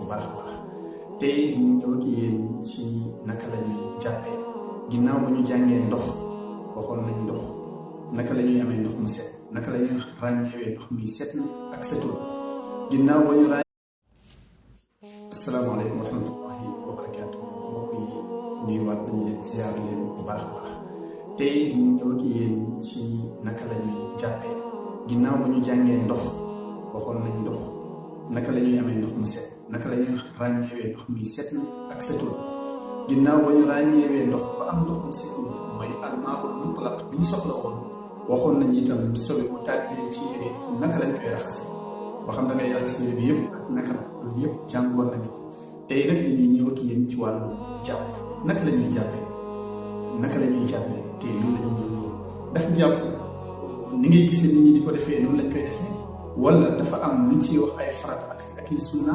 baax a baax tey ñu ñëw ak yéen ci naka la ñuy jàppee ginnaaw ba ñu jàngee ndox waxoon nañ ndox naka la ñuy amee ndox mu set naka la ñuy ràññeewee ndox mi set ak setul ginnaaw ba ñu asalaamaaleykum wa rahmatullahi wa barakaatu mbokk yi nuyuwaat nañ leen ziar leen bu baax a baax tey ñu ñëw ak yéen ci naka la ñuy jàppee ginnaaw ba ñu jàngee ndox waxoon nañ ndox naka la ñuy amee ndox mu set naka la ñuy ràññeewee ndox mi set ak setul ginnaaw ba ñu ràññeewee ndox ba am ndox mu setul mooy almaa'ul mutlaq bi ñu soxla woon waxoon nañ itam sobe bu tàbbee ci yére naka lañ koy raxasee ba xam da ngay raxas yére bi yëpp ak naka la loolu yëpp jàngoon nañu ko tey nag dañuy ñëw ak yéen ci wàllu jàpp naka la ñuy jàppee tey loolu la ñuy ñëw ndax jàpp ni ngay gisee nit ñi di ko defee noonu lañ koy defee wala dafa am luñ ciy wax ay farat ak i sunna